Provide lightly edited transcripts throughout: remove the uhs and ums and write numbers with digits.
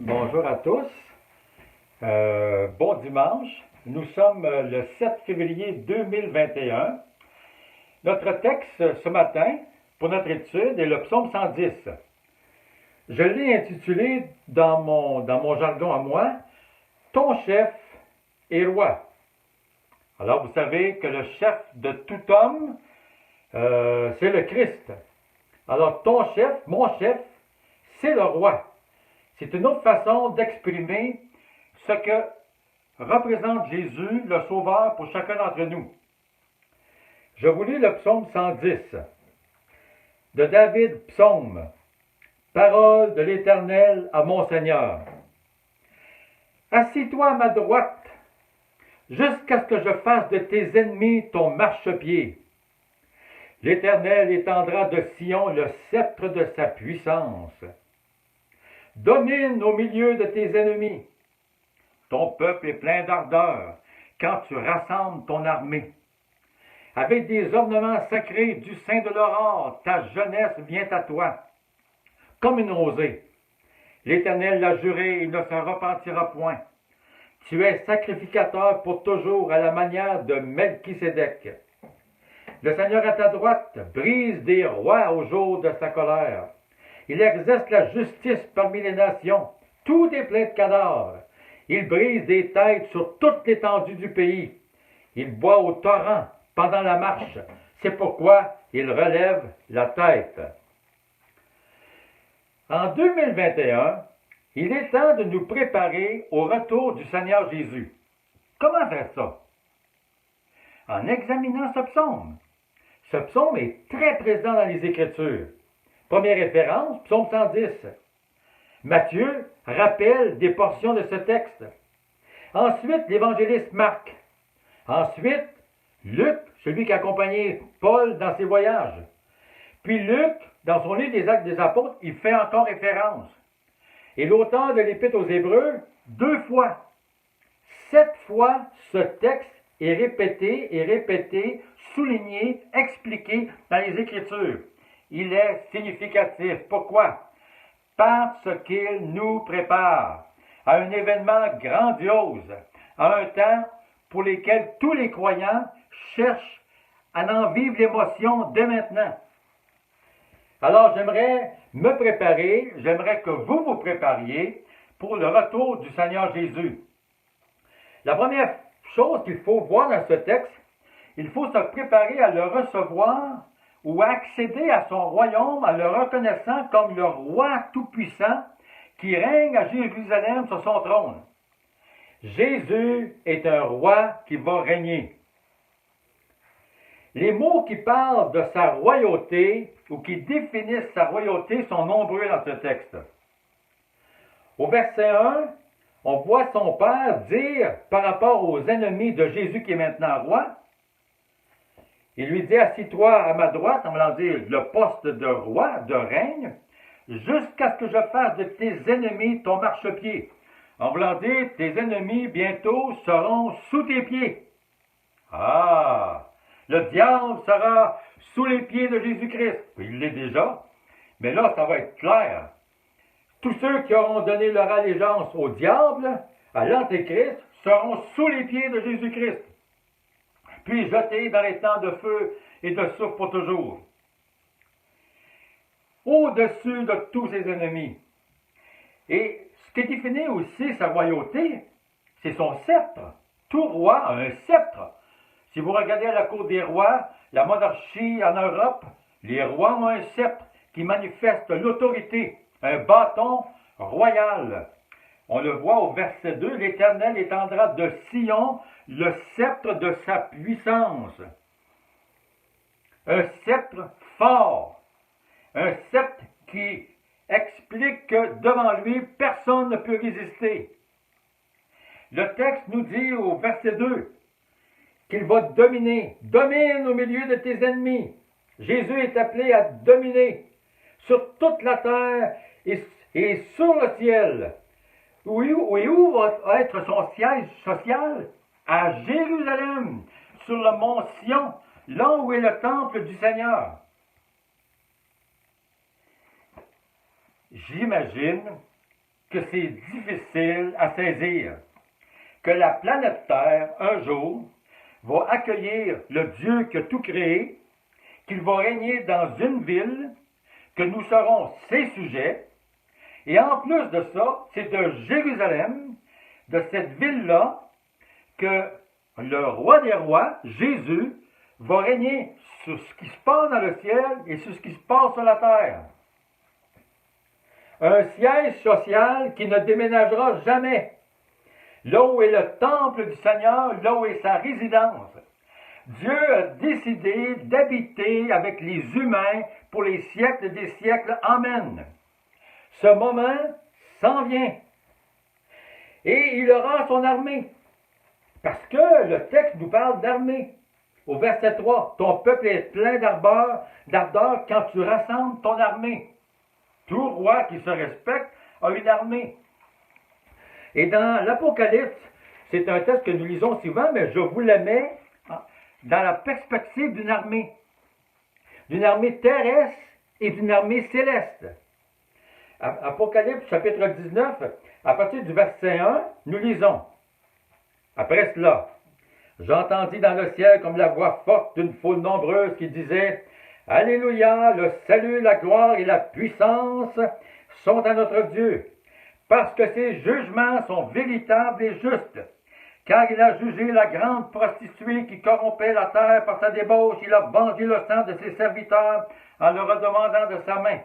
Bonjour à tous. Bon dimanche. Nous sommes le 7 février 2021. Notre texte ce matin pour notre étude est le psaume 110. Je l'ai intitulé dans mon jargon à moi, Ton chef est roi. Alors vous savez que le chef de tout homme, c'est le Christ. Alors ton chef, mon chef, c'est le roi. C'est une autre façon d'exprimer ce que représente Jésus, le Sauveur, pour chacun d'entre nous. Je vous lis le psaume 110 de David, psaume. Parole de l'Éternel à mon Seigneur. Assis-toi à ma droite, jusqu'à ce que je fasse de tes ennemis ton marchepied. L'Éternel étendra de Sion le sceptre de sa puissance. Domine au milieu de tes ennemis. Ton peuple est plein d'ardeur quand tu rassembles ton armée. Avec des ornements sacrés du sein de l'aurore, ta jeunesse vient à toi. Comme une rosée. L'Éternel l'a juré, il ne se repentira point. Tu es sacrificateur pour toujours à la manière de Melchisédek. Le Seigneur à ta droite brise des rois au jour de sa colère. Il exerce la justice parmi les nations. Tout est plein de cadavres. Il brise des têtes sur toute l'étendue du pays. Il boit au torrent pendant la marche. C'est pourquoi il relève la tête. En 2021, il est temps de nous préparer au retour du Seigneur Jésus. Comment faire ça? En examinant ce psaume. Ce psaume est très présent dans les Écritures. Première référence, psaume 110. Matthieu rappelle des portions de ce texte. Ensuite, l'évangéliste Marc. Ensuite, Luc, celui qui a accompagné Paul dans ses voyages. Puis Luc, dans son livre des Actes des Apôtres, il fait encore référence. Et l'auteur de l'Épître aux Hébreux, 2 fois. 7 fois, ce texte est répété, souligné, expliqué dans les Écritures. Il est significatif. Pourquoi? Parce qu'il nous prépare à un événement grandiose, à un temps pour lequel tous les croyants cherchent à en vivre l'émotion dès maintenant. Alors j'aimerais me préparer, j'aimerais que vous vous prépariez pour le retour du Seigneur Jésus. La première chose qu'il faut voir dans ce texte, il faut se préparer à le recevoir ou à accéder à son royaume en le reconnaissant comme le roi tout-puissant qui règne à Jérusalem sur son trône. Jésus est un roi qui va régner. Les mots qui parlent de sa royauté ou qui définissent sa royauté sont nombreux dans ce texte. Au verset 1, on voit son Père dire par rapport aux ennemis de Jésus qui est maintenant roi, il lui dit, assis-toi à ma droite, on va dire le poste de roi, de règne, jusqu'à ce que je fasse de tes ennemis ton marchepied. En voulant dire, tes ennemis bientôt seront sous tes pieds. Ah! Le diable sera sous les pieds de Jésus-Christ. Il l'est déjà, mais là, ça va être clair. Tous ceux qui auront donné leur allégeance au diable, à l'Antéchrist, seront sous les pieds de Jésus-Christ, puis jetés dans les temps de feu et de souffle pour toujours. Au-dessus de tous ses ennemis. Et ce qui définit aussi sa royauté, c'est son sceptre. Tout roi a un sceptre. Si vous regardez à la cour des rois, la monarchie en Europe, les rois ont un sceptre qui manifeste l'autorité, un bâton royal. On le voit au verset 2, l'Éternel étendra de Sion le sceptre de sa puissance. Un sceptre fort, un sceptre qui explique que devant lui, personne ne peut résister. Le texte nous dit au verset 2, qu'il va dominer. Domine au milieu de tes ennemis. Jésus est appelé à dominer sur toute la terre et sur le ciel. Où va être son siège social? À Jérusalem, sur le mont Sion, là où est le temple du Seigneur. J'imagine que c'est difficile à saisir, que la planète Terre, un jour, va accueillir le Dieu qui a tout créé, qu'il va régner dans une ville, que nous serons ses sujets, et en plus de ça, c'est de Jérusalem, de cette ville-là, que le roi des rois, Jésus, va régner sur ce qui se passe dans le ciel et sur ce qui se passe sur la terre. Un siège social qui ne déménagera jamais. Là où est le temple du Seigneur, là où est sa résidence. Dieu a décidé d'habiter avec les humains pour les siècles des siècles. Amen. Ce moment s'en vient. Et il aura son armée. Parce que le texte nous parle d'armée. Au verset 3, ton peuple est plein d'ardeur quand tu rassembles ton armée. Tout roi qui se respecte a une armée. Et dans l'Apocalypse, c'est un texte que nous lisons souvent, mais je vous le mets dans la perspective d'une armée terrestre et d'une armée céleste. Apocalypse chapitre 19, à partir du verset 1, nous lisons. Après cela, j'entendis dans le ciel comme la voix forte d'une foule nombreuse qui disait « Alléluia, le salut, la gloire et la puissance sont à notre Dieu, parce que ses jugements sont véritables et justes. Car il a jugé la grande prostituée qui corrompait la terre par sa débauche, il a vengé le sang de ses serviteurs en le redemandant de sa main.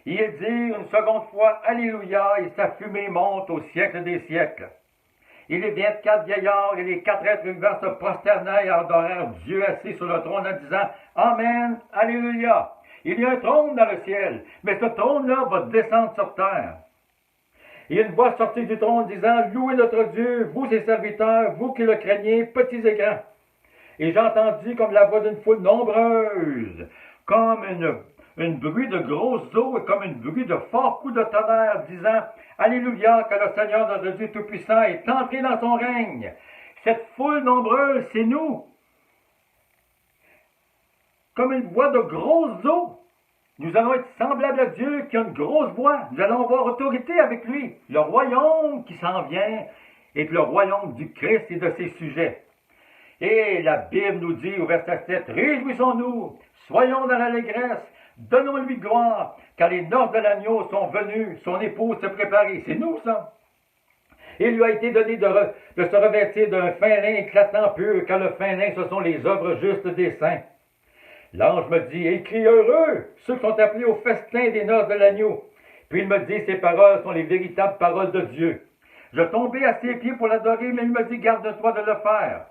Il dit une seconde fois « Alléluia » et sa fumée monte au siècle des siècles. Et les 24 vieillards et les 4 êtres vivants se prosternèrent et adorèrent Dieu assis sur le trône en disant « Amen, Alléluia ». Il y a un trône dans le ciel, mais ce trône-là va descendre sur terre. Et une voix sortit du trône disant « Louez notre Dieu, vous ses serviteurs, vous qui le craignez, petits et grands. » Et j'entendis comme la voix d'une foule nombreuse, comme une bruit de grosses eaux et comme une bruit de forts coups de tonnerre, disant « Alléluia, que le Seigneur notre Dieu Tout-Puissant est entré dans son règne. » Cette foule nombreuse, c'est nous. Comme une voix de grosses eaux. Nous allons être semblables à Dieu qui a une grosse voix. Nous allons avoir autorité avec lui. Le royaume qui s'en vient est le royaume du Christ et de ses sujets. Et la Bible nous dit au verset 7, « Réjouissons-nous, soyons dans l'allégresse, donnons-lui gloire, car les noces de l'agneau sont venues, son épouse se préparer. » C'est nous, ça. Il lui a été donné de se revêtir d'un fin lin éclatant pur, car le fin lin, ce sont les œuvres justes des saints. L'ange me dit, écris heureux, ceux qui sont appelés au festin des noces de l'agneau. Puis il me dit, ces paroles sont les véritables paroles de Dieu. Je tombais à ses pieds pour l'adorer, mais il me dit, garde-toi de le faire.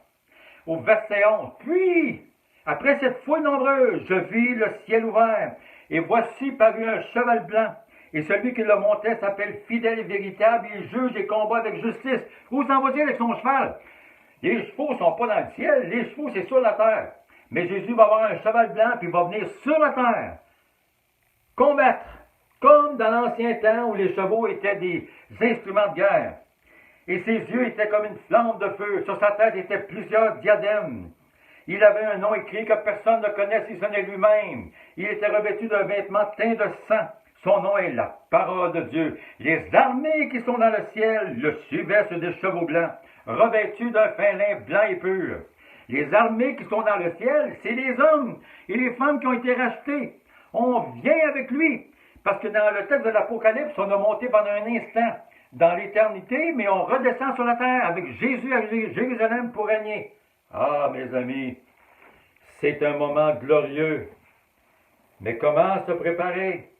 Au verset 11, puis, après cette foule nombreuse, je vis le ciel ouvert, et voici parut un cheval blanc, et celui qui le montait s'appelle fidèle et véritable, il juge et combat avec justice. Où s'en va-t-il avec son cheval? Les chevaux ne sont pas dans le ciel, les chevaux c'est sur la terre. Mais Jésus va avoir un cheval blanc, puis il va venir sur la terre, combattre, comme dans l'ancien temps où les chevaux étaient des instruments de guerre. Et ses yeux étaient comme une flamme de feu, sur sa tête étaient plusieurs diadèmes. Il avait un nom écrit que personne ne connaît si ce n'est lui-même. Il était revêtu d'un vêtement teint de sang. Son nom est la parole de Dieu. Les armées qui sont dans le ciel le suivaient sur des chevaux blancs, revêtus d'un fin lin blanc et pur. Les armées qui sont dans le ciel, c'est les hommes et les femmes qui ont été rachetés. On vient avec lui. Parce que dans le texte de l'Apocalypse, on a monté pendant un instant dans l'éternité, mais on redescend sur la terre avec Jésus à Jérusalem pour régner. Ah, mes amis, c'est un moment glorieux. Mais comment se préparer?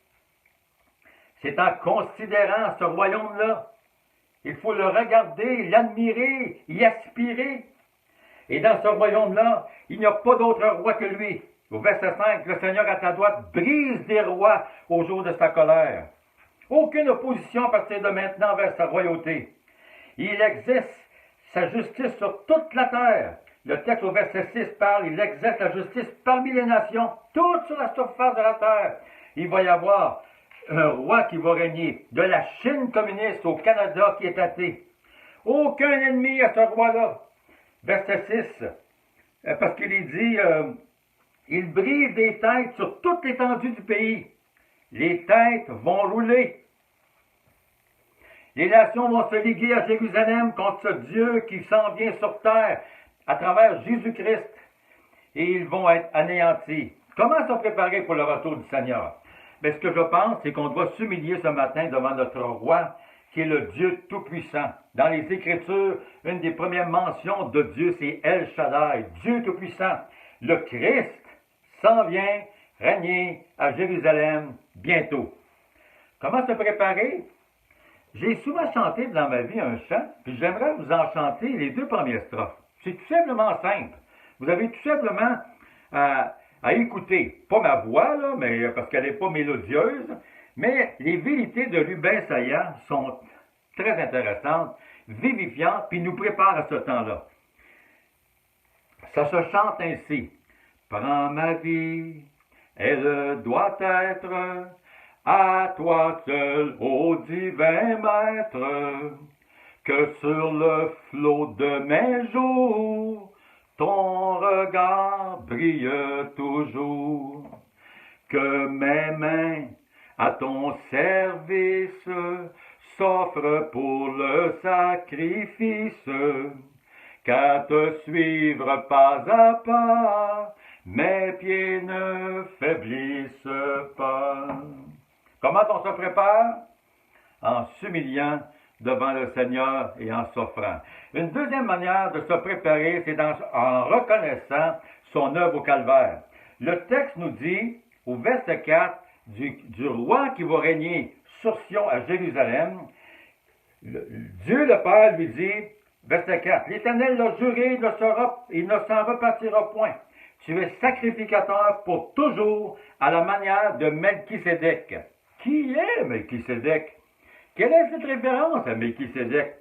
C'est en considérant ce royaume-là. Il faut le regarder, l'admirer, y aspirer. Et dans ce royaume-là, il n'y a pas d'autre roi que lui. Au verset 5, le Seigneur à ta droite brise des rois au jour de sa colère. Aucune opposition à partir de maintenant vers sa royauté. Il exerce sa justice sur toute la terre. Le texte au verset 6 parle, il exerce la justice parmi les nations, toutes sur la surface de la terre. Il va y avoir un roi qui va régner, de la Chine communiste au Canada qui est athée. Aucun ennemi à ce roi-là. Verset 6, parce qu'il est dit, il brise des têtes sur toute l'étendue du pays. Les têtes vont rouler. Les nations vont se liguer à Jérusalem contre ce Dieu qui s'en vient sur terre à travers Jésus-Christ. Et ils vont être anéantis. Comment se préparer pour le retour du Seigneur? Bien, ce que je pense, c'est qu'on doit s'humilier ce matin devant notre roi, qui est le Dieu Tout-Puissant. Dans les Écritures, une des premières mentions de Dieu, c'est El Shaddai, Dieu Tout-Puissant. Le Christ s'en vient régner à Jérusalem bientôt. Comment se préparer? J'ai souvent chanté dans ma vie un chant, puis j'aimerais vous en chanter les 2 premières strophes. C'est tout simplement simple. Vous avez tout simplement à écouter, pas ma voix, là, mais, parce qu'elle n'est pas mélodieuse, mais les vérités de Ruben Saillant sont très intéressantes, vivifiantes, puis nous préparent à ce temps-là. Ça se chante ainsi. Prends ma vie, elle doit être à toi seul, ô divin maître, que sur le flot de mes jours, ton regard brille toujours, que mes mains à ton service s'offrent pour le sacrifice, qu'à te suivre pas à pas, mes pieds ne faiblissent pas. Comment on se prépare? En s'humiliant devant le Seigneur et en s'offrant. Une deuxième manière de se préparer, c'est en reconnaissant son œuvre au calvaire. Le texte nous dit, au verset 4, du roi qui va régner sur Sion à Jérusalem, Dieu le Père lui dit, verset 4, l'Éternel l'a juré, il ne s'en repartira point. Tu es sacrificateur pour toujours à la manière de Melchisédek. Qui est Melchisédek? Quelle est cette référence à Melchisédek?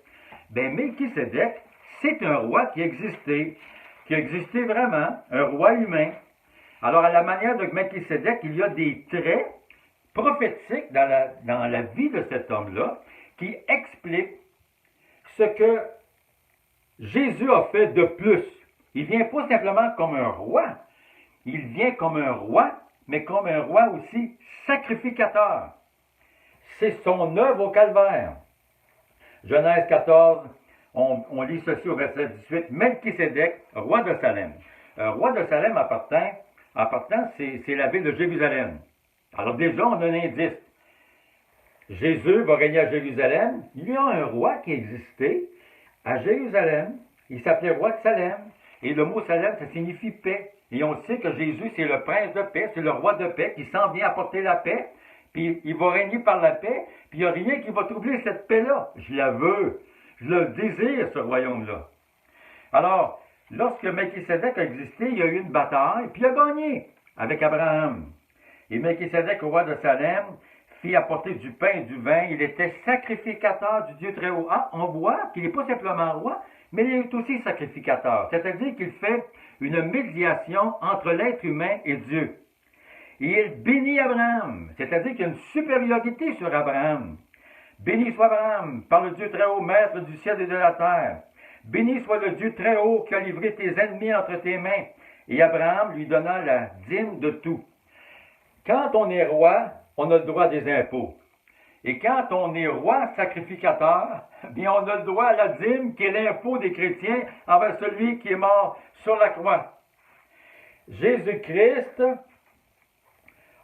Bien, Melchisédek, c'est un roi qui existait vraiment, un roi humain. Alors, à la manière de Melchisédek, il y a des traits prophétiques dans la vie de cet homme-là qui expliquent ce que Jésus a fait de plus. Il vient pas simplement comme un roi, il vient comme un roi, mais comme un roi aussi sacrificateur. C'est son œuvre au calvaire. Genèse 14, on lit ceci au verset 18. Melchisédek, roi de Salem. Roi de Salem, en partant, c'est la ville de Jérusalem. Alors déjà, on a un indice. Jésus va régner à Jérusalem. Il y a un roi qui existait à Jérusalem. Il s'appelait roi de Salem. Et le mot Salem, ça signifie paix. Et on sait que Jésus, c'est le prince de paix, c'est le roi de paix qui s'en vient apporter la paix. Puis il va régner par la paix, puis il n'y a rien qui va troubler cette paix-là. Je la veux. Je le désire, ce royaume-là. Alors, lorsque Melchisédek a existé, il y a eu une bataille, puis il a gagné avec Abraham. Et Melchisédek, roi de Salem, fit apporter du pain et du vin. Il était sacrificateur du Dieu très haut. Ah, on voit qu'il n'est pas simplement roi, mais il est aussi sacrificateur. C'est-à-dire qu'il fait une médiation entre l'être humain et Dieu. Et il bénit Abraham, c'est-à-dire qu'il y a une supériorité sur Abraham. Béni soit Abraham par le Dieu très haut, maître du ciel et de la terre. Béni soit le Dieu très haut qui a livré tes ennemis entre tes mains. Et Abraham lui donna la dîme de tout. Quand on est roi, on a le droit des impôts. Et quand on est roi sacrificateur, bien on a le droit à la dîme qui est l'impôt des chrétiens envers celui qui est mort sur la croix. Jésus-Christ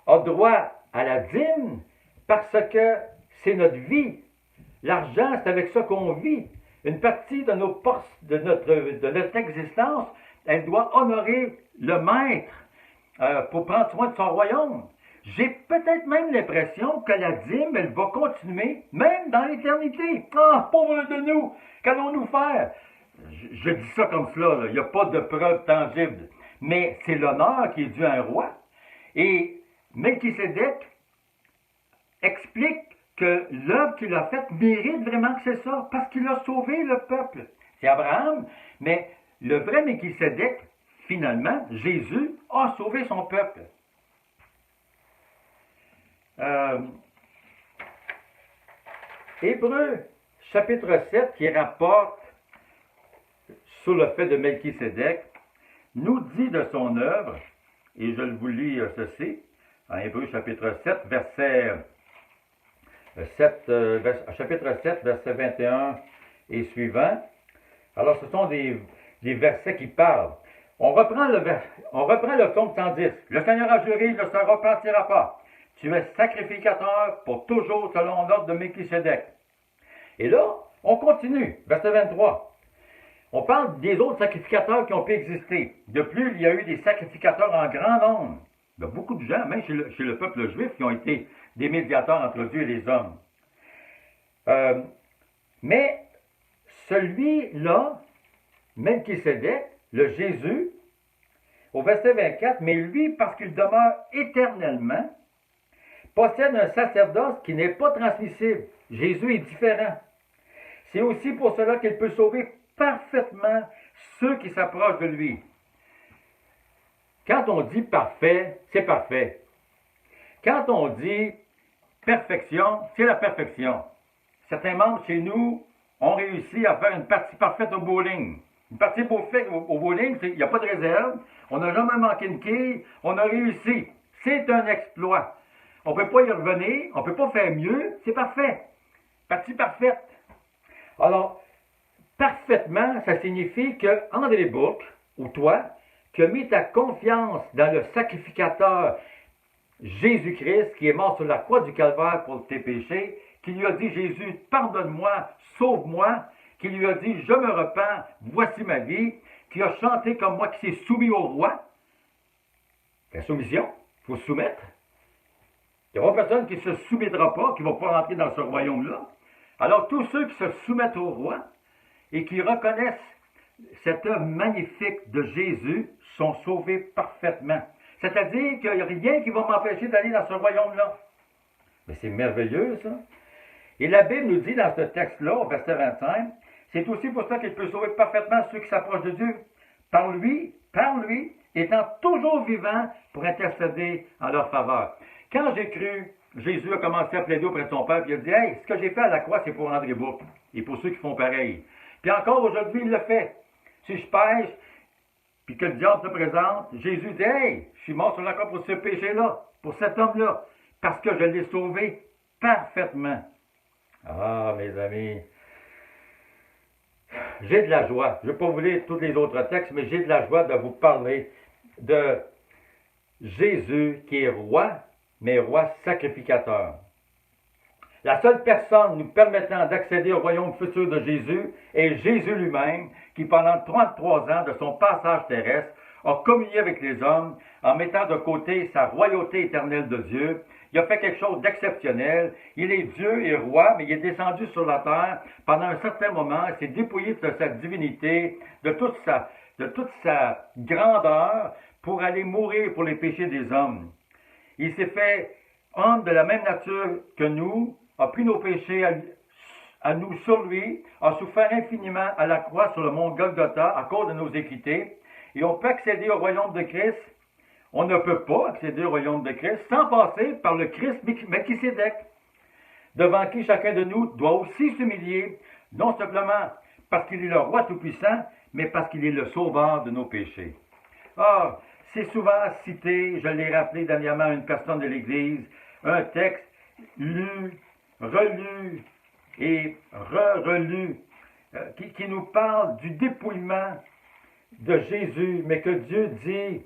a droit à la dîme parce que c'est notre vie. L'argent, c'est avec ça qu'on vit. Une partie de notre existence, elle doit honorer le maître pour prendre soin de son royaume. J'ai peut-être même l'impression que la dîme, elle va continuer, même dans l'éternité. Ah, pauvre de nous, qu'allons-nous faire? Je dis ça comme cela, là. Il n'y a pas de preuve tangible. Mais c'est l'honneur qui est dû à un roi. Et Melchisédek explique que l'œuvre qu'il a faite mérite vraiment que c'est ça, parce qu'il a sauvé le peuple. C'est Abraham, mais le vrai Melchisédek, finalement, Jésus, a sauvé son peuple. Hébreux, chapitre 7, qui rapporte sur le fait de Melchisédek, nous dit de son œuvre, et je vous lis ceci, en Hébreux chapitre 7, verset chapitre 7, verset 21 et suivant. Alors, ce sont des versets qui parlent. On reprend le psaume 110. Le Seigneur a juré, il ne se repentira pas. Tu es sacrificateur pour toujours selon l'ordre de Melchisédek. Et là, on continue. Verset 23. On parle des autres sacrificateurs qui ont pu exister. De plus, il y a eu des sacrificateurs en grand nombre. Il y a beaucoup de gens, même chez le peuple juif, qui ont été des médiateurs entre Dieu et les hommes. Mais celui-là, Melchisédek, le Jésus, au verset 24, mais lui, parce qu'il demeure éternellement, possède un sacerdoce qui n'est pas transmissible. Jésus est différent. C'est aussi pour cela qu'il peut sauver parfaitement ceux qui s'approchent de lui. Quand on dit parfait, c'est parfait. Quand on dit perfection, c'est la perfection. Certains membres chez nous ont réussi à faire une partie parfaite au bowling. Une partie parfaite au bowling, il n'y a pas de réserve. On n'a jamais manqué une quille. On a réussi. C'est un exploit. On ne peut pas y revenir. On ne peut pas faire mieux. C'est parfait. Partie parfaite. Alors, parfaitement, ça signifie que André Bourque, ou toi, qui as mis ta confiance dans le sacrificateur Jésus-Christ, qui est mort sur la croix du Calvaire pour tes péchés, qui lui a dit, Jésus, pardonne-moi, sauve-moi, qui lui a dit, je me repens, voici ma vie, qui a chanté comme moi, qui s'est soumis au roi. La soumission, il faut se soumettre. Il n'y aura personne qui ne se soumettra pas, qui ne va pas rentrer dans ce royaume-là. Alors, tous ceux qui se soumettent au roi et qui reconnaissent cette œuvre magnifique de Jésus sont sauvés parfaitement. C'est-à-dire qu'il n'y a rien qui va m'empêcher d'aller dans ce royaume-là. Mais c'est merveilleux, ça. Et la Bible nous dit dans ce texte-là, au verset 25, c'est aussi pour ça qu'il peut sauver parfaitement ceux qui s'approchent de Dieu. Par lui, étant toujours vivant pour intercéder en leur faveur. Quand j'ai cru, Jésus a commencé à plaider auprès de son Père, puis il a dit, hey, ce que j'ai fait à la croix, c'est pour André Bourque, et pour ceux qui font pareil. Puis encore aujourd'hui, il le fait. Si je pêche, puis que le diable se présente, Jésus dit, hey, je suis mort sur la croix pour ce péché-là, pour cet homme-là, parce que je l'ai sauvé parfaitement. Ah, mes amis, j'ai de la joie. Je ne vais pas vous lire tous les autres textes, mais j'ai de la joie de vous parler de Jésus qui est roi, mais roi sacrificateur. La seule personne nous permettant d'accéder au royaume futur de Jésus est Jésus lui-même, qui pendant 33 ans de son passage terrestre a communié avec les hommes en mettant de côté sa royauté éternelle de Dieu. Il a fait quelque chose d'exceptionnel. Il est Dieu et roi, mais il est descendu sur la terre pendant un certain moment. Il s'est dépouillé de sa divinité, de toute sa grandeur pour aller mourir pour les péchés des hommes. Il s'est fait homme de la même nature que nous, a pris nos péchés à nous sur lui, a souffert infiniment à la croix sur le mont Golgotha à cause de nos équités, et on peut accéder au royaume de Christ. On ne peut pas accéder au royaume de Christ sans passer par le Christ Melchisédek, devant qui chacun de nous doit aussi s'humilier, non simplement parce qu'il est le roi tout-puissant, mais parce qu'il est le sauveur de nos péchés. Ah, c'est souvent cité, je l'ai rappelé dernièrement à une personne de l'Église, un texte lu, relu et re-relu, qui nous parle du dépouillement de Jésus, mais que Dieu dit,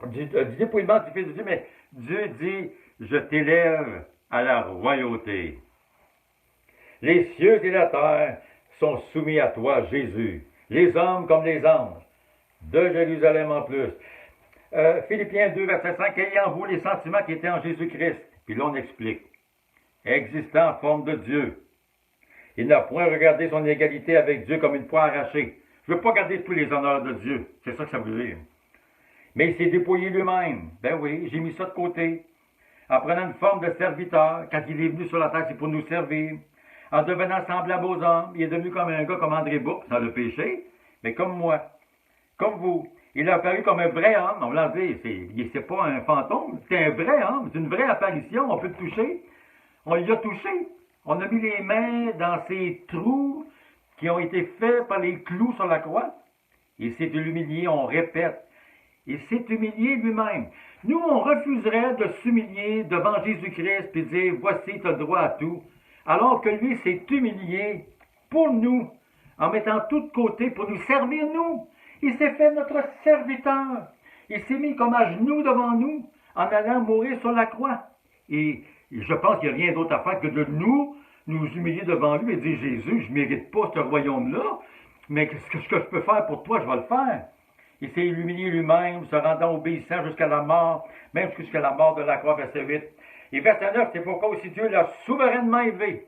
du dépouillement du Fils de Dieu, mais Dieu dit, je t'élève à la royauté. Les cieux et la terre sont soumis à toi, Jésus, les hommes comme les anges, de Jérusalem en plus. Philippiens 2, verset 5, ayez en vous les sentiments qui étaient en Jésus-Christ. Puis là, on explique. Existant en forme de Dieu. Il n'a point regardé son égalité avec Dieu comme une proie arrachée. Je ne veux pas garder tous les honneurs de Dieu. C'est ça que ça veut dire. Mais il s'est dépouillé lui-même. Ben oui, j'ai mis ça de côté. En prenant une forme de serviteur, quand il est venu sur la terre, c'est pour nous servir. En devenant semblable aux hommes, il est devenu comme un gars comme André Bourque, dans le péché, mais comme moi, comme vous. Il a apparu comme un vrai homme. On l'a dit, c'est pas un fantôme, c'est un vrai homme, c'est une vraie apparition, on peut le toucher. On l'a touché. On a mis les mains dans ces trous qui ont été faits par les clous sur la croix. Il s'est humilié, on répète. Il s'est humilié lui-même. Nous, on refuserait de s'humilier devant Jésus-Christ et dire, voici, tu as le droit à tout, alors que lui s'est humilié pour nous, en mettant tout de côté pour nous servir, nous. Il s'est fait notre serviteur. Il s'est mis comme à genoux devant nous, en allant mourir sur la croix. Et je pense qu'il n'y a rien d'autre à faire que de nous humilier devant lui et dire, Jésus, je ne mérite pas ce royaume-là, mais ce que je peux faire pour toi, je vais le faire. Il s'est humilié lui-même, se rendant obéissant jusqu'à la mort, même jusqu'à la mort de la croix, verset 8. Et verset 9, c'est pourquoi aussi Dieu l'a souverainement élevé.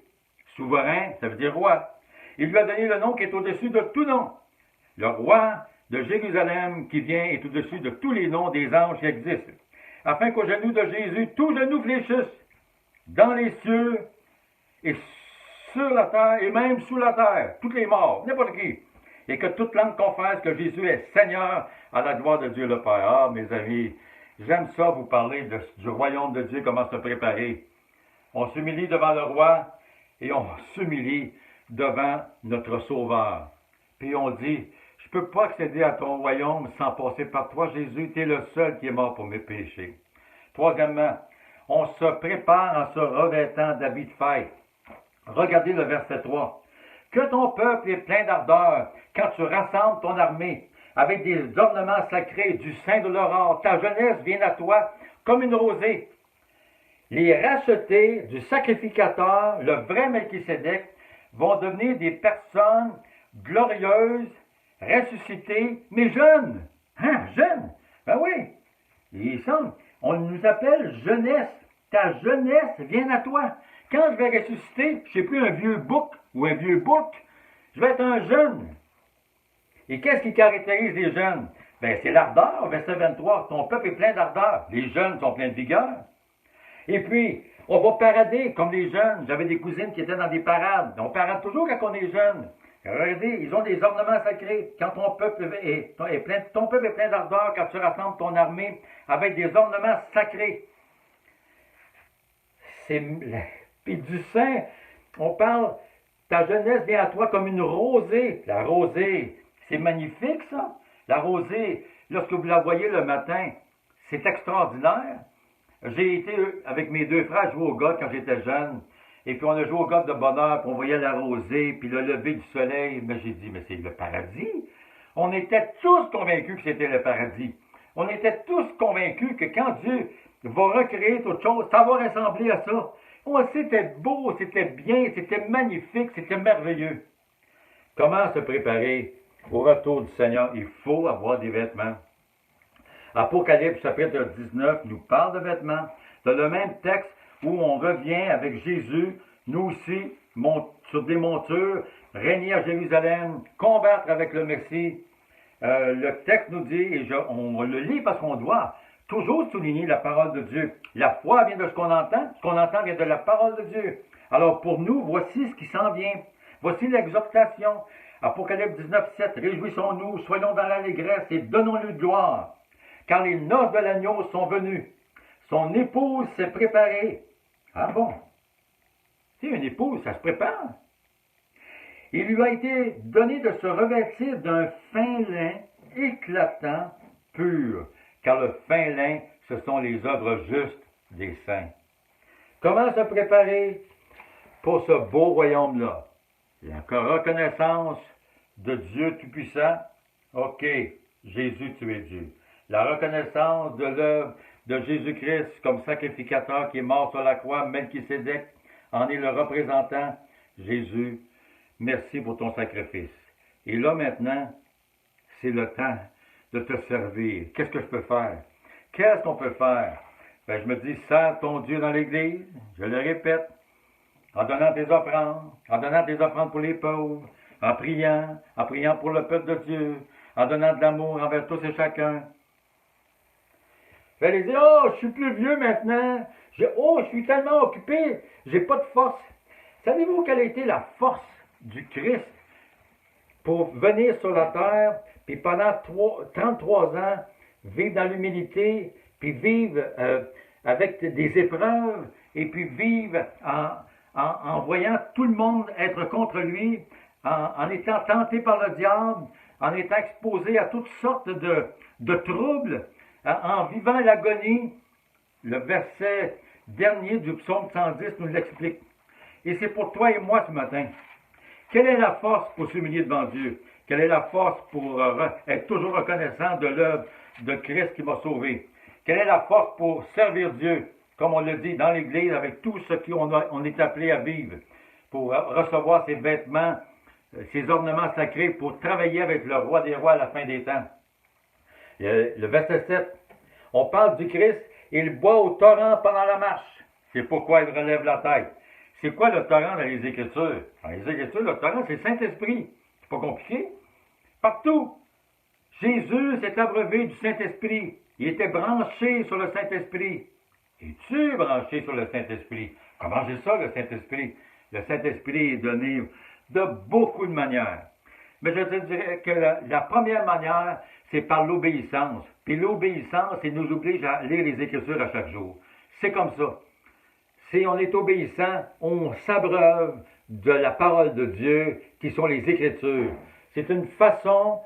Souverain, ça veut dire roi. Il lui a donné le nom qui est au-dessus de tout nom. Le roi de Jérusalem qui vient est au-dessus de tous les noms des anges qui existent, afin qu'au genou de Jésus, tout genou fléchisse, dans les cieux et sur la terre, et même sous la terre, toutes les morts, n'importe qui, et que toute langue confesse que Jésus est Seigneur à la gloire de Dieu le Père. Ah, mes amis, j'aime ça vous parler du royaume de Dieu, comment se préparer. On s'humilie devant le roi et on s'humilie devant notre Sauveur. Puis on dit, je ne peux pas accéder à ton royaume sans passer par toi, Jésus, tu es le seul qui est mort pour mes péchés. Troisièmement, on se prépare en se revêtant d'habits de fête. Regardez le verset 3. Que ton peuple est plein d'ardeur quand tu rassembles ton armée avec des ornements sacrés du sein de l'aurore. Ta jeunesse vient à toi comme une rosée. Les rachetés du sacrificateur, le vrai Melchisédek, vont devenir des personnes glorieuses, ressuscitées, mais jeunes. Hein, jeunes? Ben oui. Ils sont. On nous appelle jeunesse. Ta jeunesse vient à toi. Quand je vais ressusciter, je ne suis plus un vieux bouc ou un vieux bouc, je vais être un jeune. Et qu'est-ce qui caractérise les jeunes? Ben, c'est l'ardeur, verset 23. Ton peuple est plein d'ardeur. Les jeunes sont pleins de vigueur. Et puis, on va parader comme les jeunes. J'avais des cousines qui étaient dans des parades. On parade toujours quand on est jeune. Regardez, ils ont des ornements sacrés. Quand ton peuple est plein d'ardeur, quand tu rassembles ton armée avec des ornements sacrés. Puis du sein, on parle, ta jeunesse vient à toi comme une rosée. La rosée, c'est magnifique ça. La rosée, lorsque vous la voyez le matin, c'est extraordinaire. J'ai été avec mes deux frères jouer au golf quand j'étais jeune. Et puis on a joué au golf de bonheur, puis on voyait la rosée, puis le lever du soleil. Mais j'ai dit, mais c'est le paradis. On était tous convaincus que c'était le paradis. On était tous convaincus que quand Dieu va recréer toute chose, ça va ressembler à ça. Oh, c'était beau, c'était bien, c'était magnifique, c'était merveilleux. Comment se préparer au retour du Seigneur? Il faut avoir des vêtements. Apocalypse chapitre 19 nous parle de vêtements. Dans le même texte où on revient avec Jésus, nous aussi, sur des montures, régner à Jérusalem, combattre avec le Messie. Le texte nous dit, et on le lit parce qu'on doit toujours souligner la parole de Dieu. La foi vient de ce qu'on entend vient de la parole de Dieu. Alors pour nous, voici ce qui s'en vient. Voici l'exhortation. Apocalypse 19, 7, réjouissons-nous, soyons dans l'allégresse et donnons-lui gloire. Car les noces de l'agneau sont venues. Son épouse s'est préparée. Ah bon? Tu sais, une épouse, ça se prépare. Il lui a été donné de se revêtir d'un fin lin éclatant, pur. Car le fin lin, ce sont les œuvres justes des saints. Comment se préparer pour ce beau royaume-là? La reconnaissance de Dieu Tout-Puissant. OK, Jésus, tu es Dieu. La reconnaissance de l'œuvre de Jésus-Christ comme sacrificateur qui est mort sur la croix, Melchisédek en est le représentant. Jésus, merci pour ton sacrifice. Et là maintenant, c'est le temps de te servir. Qu'est-ce que je peux faire? Qu'est-ce qu'on peut faire? Ben, je me dis, sers ton Dieu dans l'Église, je le répète, en donnant tes offrandes pour les pauvres, en priant pour le peuple de Dieu, en donnant de l'amour envers tous et chacun. Elle dit, oh, je suis plus vieux maintenant, je suis tellement occupé, j'ai pas de force. Savez-vous quelle a été la force du Christ pour venir sur la terre, puis pendant 33 ans, vivre dans l'humilité, puis vivre avec des épreuves, et puis vivre en voyant tout le monde être contre lui, en étant tenté par le diable, en étant exposé à toutes sortes de troubles, en vivant l'agonie. Le verset dernier du psaume 110 nous l'explique. Et c'est pour toi et moi ce matin. Quelle est la force pour s'humilier devant Dieu? Quelle est la force pour être toujours reconnaissant de l'œuvre de Christ qui m'a sauvé? Quelle est la force pour servir Dieu, comme on le dit dans l'Église, avec tout ce qu'on est appelé à vivre, pour recevoir ses vêtements, ses ornements sacrés, pour travailler avec le roi des rois à la fin des temps? Le verset 7, on parle du Christ, il boit au torrent pendant la marche. C'est pourquoi il relève la tête. C'est quoi le torrent dans les Écritures? Dans les Écritures, le torrent, c'est le Saint-Esprit. C'est pas compliqué. Partout. Jésus s'est abreuvé du Saint-Esprit. Il était branché sur le Saint-Esprit. Es-tu branché sur le Saint-Esprit? Comment j'ai ça, le Saint-Esprit? Le Saint-Esprit est donné de beaucoup de manières. Mais je te dirais que la première manière, c'est par l'obéissance. Puis l'obéissance, c'est nous oblige à lire les Écritures à chaque jour. C'est comme ça. Si on est obéissant, on s'abreuve de la parole de Dieu, qui sont les Écritures. C'est une façon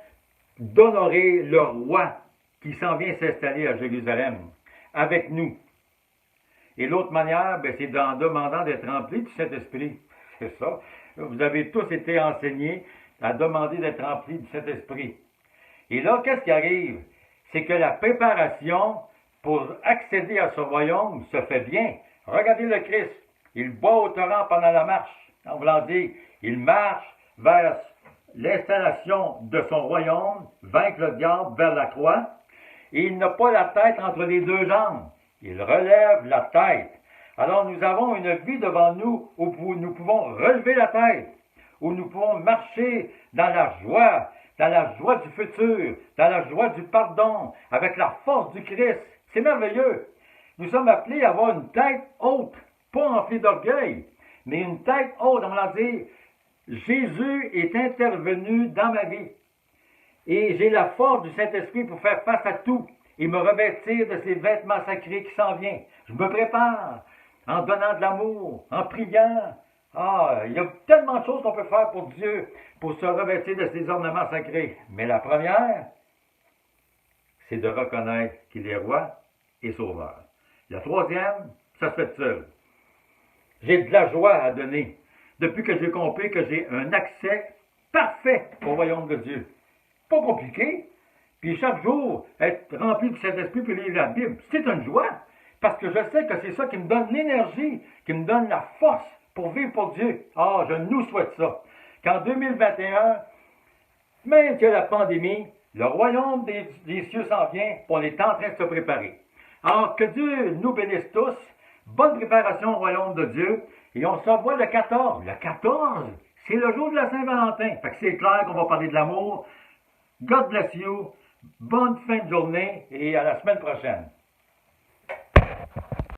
d'honorer le roi qui s'en vient s'installer à Jérusalem, avec nous. Et l'autre manière, c'est en demandant d'être rempli du Saint-Esprit. C'est ça. Vous avez tous été enseignés à demander d'être rempli du Saint-Esprit. Et là, qu'est-ce qui arrive? C'est que la préparation pour accéder à ce royaume se fait bien. Regardez le Christ. Il boit au torrent pendant la marche. En voulant dire, il marche vers l'installation de son royaume, vaincre le diable vers la croix, et il n'a pas la tête entre les deux jambes. Il relève la tête. Alors nous avons une vie devant nous où nous pouvons relever la tête, où nous pouvons marcher dans la joie du futur, dans la joie du pardon, avec la force du Christ. C'est merveilleux. Nous sommes appelés à avoir une tête haute, pas enflée d'orgueil, mais une tête haute. On va dire, Jésus est intervenu dans ma vie. Et j'ai la force du Saint-Esprit pour faire face à tout et me revêtir de ces vêtements sacrés qui s'en viennent. Je me prépare en donnant de l'amour, en priant. Il y a tellement de choses qu'on peut faire pour Dieu, pour se revêtir de ces ornements sacrés. Mais la première, c'est de reconnaître qu'il est roi et sauveur. La troisième, ça se fait seul. J'ai de la joie à donner depuis que j'ai compris que j'ai un accès parfait au royaume de Dieu. Pas compliqué. Puis chaque jour, être rempli du Saint-Esprit puis lire la Bible, c'est une joie. Parce que je sais que c'est ça qui me donne l'énergie, qui me donne la force pour vivre pour Dieu. Je nous souhaite ça. Qu'en 2021, même que la pandémie, le royaume des cieux s'en vient, puis on est en train de se préparer. Alors, que Dieu nous bénisse tous. Bonne préparation au royaume de Dieu. Et on se revoit le 14. Le 14, c'est le jour de la Saint-Valentin. Fait que c'est clair qu'on va parler de l'amour. God bless you. Bonne fin de journée et à la semaine prochaine.